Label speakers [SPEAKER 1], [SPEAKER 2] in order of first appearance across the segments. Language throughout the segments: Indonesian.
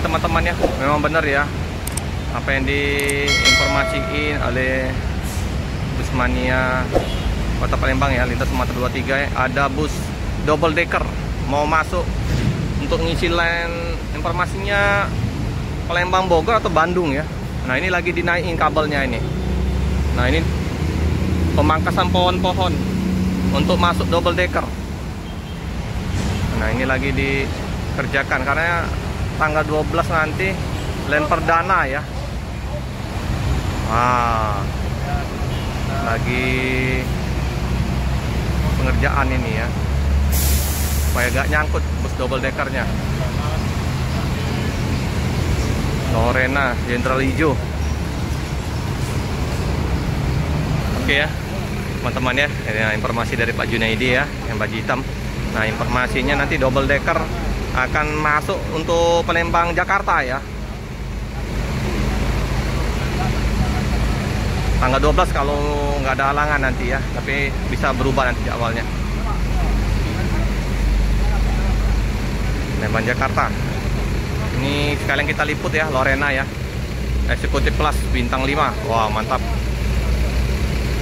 [SPEAKER 1] Teman-teman ya, memang benar ya apa yang diinformasiin oleh Busmania Kota Palembang ya, lintas Sumatera 23 ya. Ada bus double decker mau masuk untuk ngisi line, informasinya Palembang Bogor atau Bandung ya. Nah ini lagi dinaikin kabelnya ini. Nah ini pemangkasan pohon-pohon untuk masuk double decker. Nah ini lagi dikerjakan karena tanggal 12 nanti line perdana ya. Nah, lagi pengerjaan ini ya, supaya gak nyangkut bus double deckernya. Lorena Jenderal Hijau. Oke ya teman-teman ya, ini informasi dari Pak Junaidi ya, yang baju hitam. Nah informasinya nanti double decker akan masuk untuk Palembang Jakarta ya, tanggal 12 kalau nggak ada halangan nanti ya, tapi bisa berubah nanti awalnya. Palembang Jakarta ini sekalian kita liput ya, Lorena ya, eksekutif plus bintang 5. Wah mantap,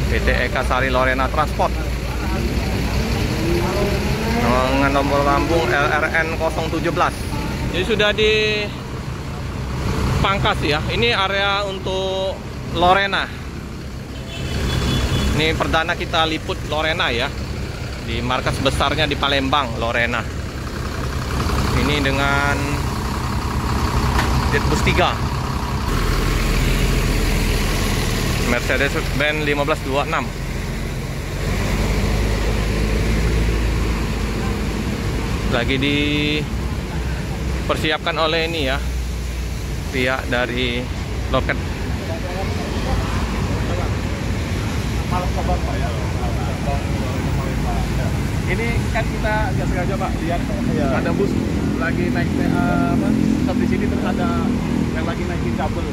[SPEAKER 1] PT Eka Sari Lorena Transport dengan nomor lambung LRN 017. Jadi sudah dipangkas ya. Ini area untuk Lorena. Ini perdana kita liput Lorena ya, di markas besarnya di Palembang Lorena. Ini dengan Jetbus 3 Mercedes-Benz 1526. Lagi dipersiapkan oleh ini ya, pihak dari loket.
[SPEAKER 2] Ini kan kita nggak sengaja Pak lihat ya, ada bus lagi naik stop di sini, terus ada yang lagi naikin kabel.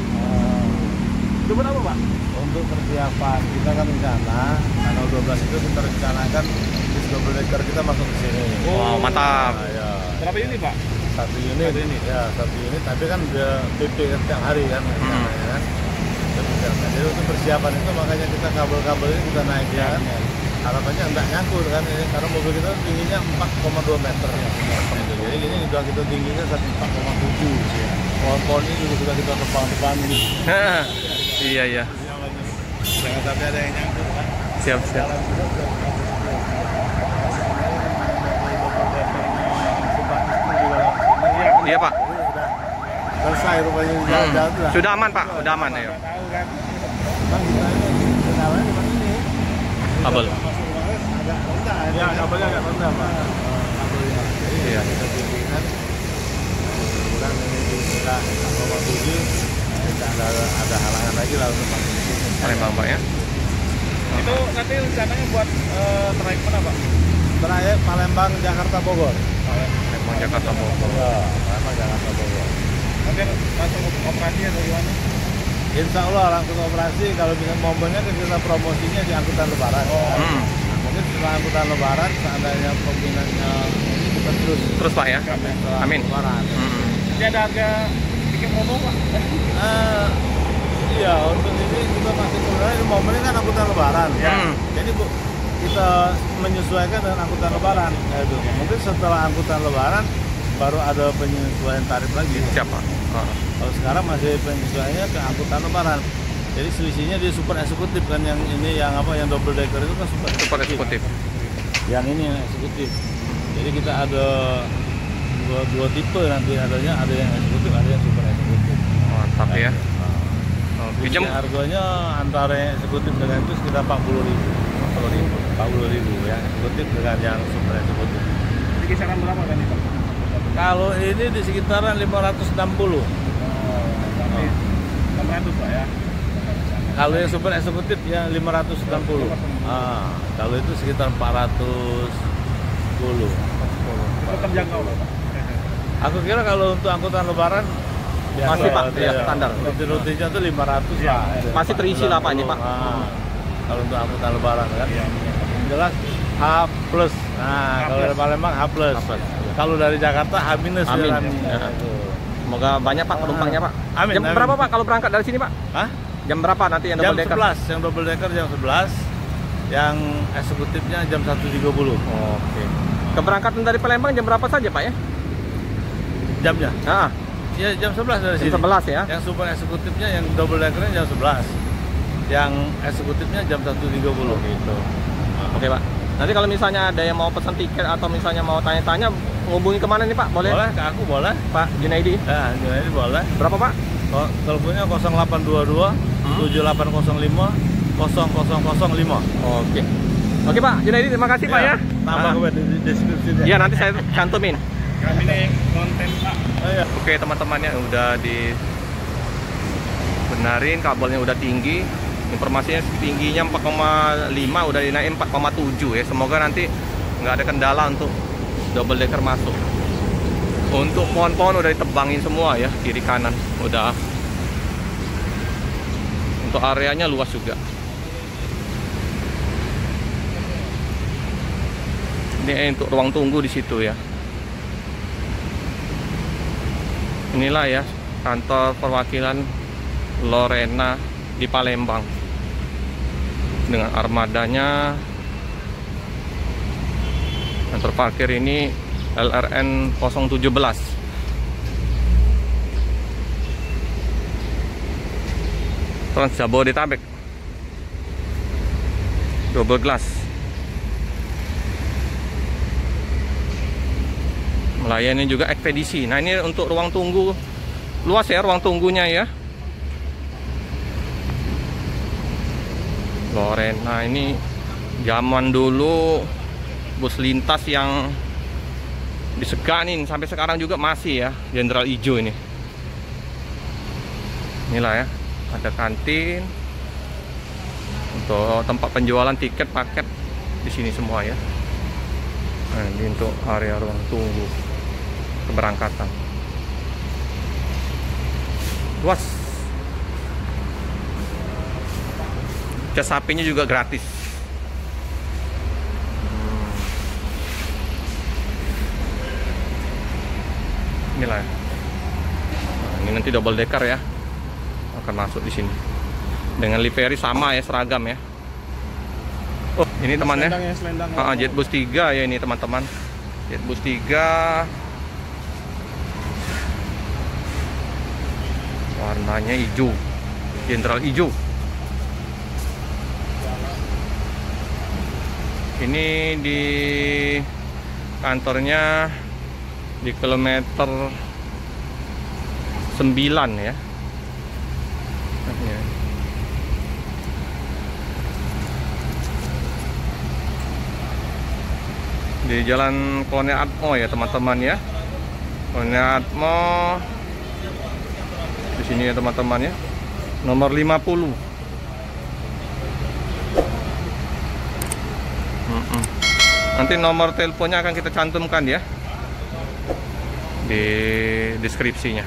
[SPEAKER 2] Itu buat apa Pak?
[SPEAKER 3] Untuk persiapan kita kan rencana tanggal 12 itu kita rencanakan bus double decker kita masuk ke sini.
[SPEAKER 1] Wow mantap.
[SPEAKER 3] Nah, ya.
[SPEAKER 2] Berapa unit Pak?
[SPEAKER 3] Satu unit ya, satu unit, tapi kan dia PP setiap hari kan, ya kan. Jadi untuk persiapan itu makanya kita kabel-kabel ini kita naikkan. Harapannya enggak nyangkut kan ini, karena mobil kita tingginya 4,2 meter. Jadi ini juga kita tingginya 4,7. Pohon-pohon ini juga sudah kita tebang-tebang ini.
[SPEAKER 1] Iya iya.
[SPEAKER 3] Jangan sampai ada yang nyangkut kan.
[SPEAKER 1] Siap siap. Iya Pak.
[SPEAKER 3] Selesai rupanya jalan-jalan lah.
[SPEAKER 1] Sudah aman Pak, udah aman ya.
[SPEAKER 3] Bang, kita ini kendalanya cuma ini.
[SPEAKER 1] Kabel.
[SPEAKER 3] Agak rendah.
[SPEAKER 2] Ya, kabelnya agak rendah Pak.
[SPEAKER 3] Kabelnya.
[SPEAKER 1] Iya.
[SPEAKER 3] Kita tinggikan. Kemudian ini kita 4,7. Tidak ada halangan lagi lah untuk masuk ke sini.
[SPEAKER 1] Palembang Pak ya.
[SPEAKER 2] Itu nanti rencananya buat trayek mana Pak?
[SPEAKER 3] Trayek Palembang Jakarta Bogor.
[SPEAKER 1] Palembang Jakarta Bogor.
[SPEAKER 3] Ya, Palembang Jakarta Bogor.
[SPEAKER 2] Nanti langsung operasi atau gimana?
[SPEAKER 3] Insya Allah langsung operasi. Kalau misalnya momennya kan kita promosinya di angkutan lebaran. Mungkin setelah angkutan lebaran, seandainya peminatnya ini kita
[SPEAKER 1] Terus Pak ya. Amin.
[SPEAKER 3] Lebaran.
[SPEAKER 2] Jadi ada harga bikin promo Pak?
[SPEAKER 3] Iya, untuk ini kita masih sebenarnya momennya kan angkutan lebaran. Jadi kita menyesuaikan dengan angkutan lebaran. Itu. Mungkin setelah angkutan lebaran baru ada penyesuaian tarif lagi.
[SPEAKER 1] Siapa?
[SPEAKER 3] Kalau sekarang masih penyesuaiannya ke angkutan lebaran. Jadi selisihnya di super eksekutif kan, yang ini yang apa, yang double decker itu kan super eksekutif. Yang ini yang eksekutif. Jadi kita ada dua tipe nanti adanya, ada yang eksekutif, ada yang super eksekutif.
[SPEAKER 1] Mantap ya. Pinjam
[SPEAKER 3] harganya antara yang eksekutif dengan itu sekitar 40.000 ya, eksekutif dengan yang super eksekutif.
[SPEAKER 2] Di kisaran berapa tadi Pak?
[SPEAKER 3] Kalau ini di sekitaran 560.
[SPEAKER 2] Sampai 600 Pak ya?
[SPEAKER 3] Kalau yang super eksekutif ya 560. Kalau itu sekitar 410.
[SPEAKER 2] Itu terjangkau Pak?
[SPEAKER 3] Aku kira kalau untuk angkutan lebaran
[SPEAKER 1] masih Pak, ya, standar.
[SPEAKER 3] Rutin-rutinnya tuh 500 lah.
[SPEAKER 1] Masih terisi lah Pak ini Pak.
[SPEAKER 3] Kalau untuk angkutan lebaran kan. Jelas H+. Nah, kalau dari Palembang H+. Kalau dari Jakarta H-.
[SPEAKER 1] Amin.
[SPEAKER 3] Ya.
[SPEAKER 1] Semoga banyak Pak penumpangnya Pak.
[SPEAKER 3] Amin,
[SPEAKER 1] Jam
[SPEAKER 3] amin.
[SPEAKER 1] berapa Pak kalau berangkat dari sini Pak?
[SPEAKER 3] Hah?
[SPEAKER 1] Jam berapa nanti yang
[SPEAKER 3] Jam
[SPEAKER 1] double decker?
[SPEAKER 3] 11, yang double decker jam 11, yang eksekutifnya jam 1.30.
[SPEAKER 1] Oke. Keberangkatan dari Palembang jam berapa saja Pak ya?
[SPEAKER 3] Jamnya?
[SPEAKER 1] Nah,
[SPEAKER 3] Ya jam 11 dari
[SPEAKER 1] jam
[SPEAKER 3] sini.
[SPEAKER 1] 11 ya.
[SPEAKER 3] Yang super eksekutifnya, yang double deckernya jam 11. Yang eksekutifnya jam 1.30.
[SPEAKER 1] Gitu. Oke Pak. Nanti kalau misalnya ada yang mau pesan tiket atau misalnya mau tanya-tanya, hubungi kemana nih Pak? Boleh?
[SPEAKER 3] Boleh, ke aku boleh.
[SPEAKER 1] Pak Junaidi.
[SPEAKER 3] Nah, ini boleh.
[SPEAKER 1] Berapa Pak?
[SPEAKER 3] Teleponnya 0822 7805 0005.
[SPEAKER 1] Oke. Oke Pak Junaidi, terima kasih Pak ya.
[SPEAKER 3] Tambah
[SPEAKER 1] Ah.
[SPEAKER 3] di deskripsinya.
[SPEAKER 1] Iya nanti saya cantumin.
[SPEAKER 2] Kami nih konten Pak.
[SPEAKER 3] Oh, iya.
[SPEAKER 1] Oke teman-temannya udah dibenarin, kabelnya udah tinggi, informasinya tingginya 4,5 udah dinaikin 4,7 ya. Semoga nanti nggak ada kendala untuk double decker masuk. Untuk pohon-pohon udah ditebangin semua ya, kiri kanan udah. Untuk areanya luas juga. Ini untuk ruang tunggu di situ ya. Inilah ya kantor perwakilan Lorena di Palembang dengan armadanya. Kantor parkir ini LRN 017. Trans Jabodetabek, double glass. Melayani juga ekspedisi. Nah ini untuk ruang tunggu, luas ya ruang tunggunya ya. Lorena ini zaman dulu bus lintas yang diseganin, sampai sekarang juga masih ya, Jenderal Ijo ini. Inilah ya, ada kantin untuk tempat penjualan tiket paket di sini semua ya. Nah, ini untuk area ruang tunggu keberangkatan. Luas. Cas HP-nya juga gratis. Inilah. Nah, ini nanti double decker ya. Akan masuk di sini. Dengan livery sama ya, seragam ya. Oh, ini temannya.
[SPEAKER 2] Selendang.
[SPEAKER 1] Jetbus 3 ya ini teman-teman. Jetbus 3. Warnanya hijau. Jenderal hijau. Ini di kantornya di kilometer 9 ya. Di Jalan Kolonel Atmo ya teman-teman ya. Kolonel Atmo di sini ya teman-teman ya. Nomor 50. Nanti nomor teleponnya akan kita cantumkan ya di deskripsinya.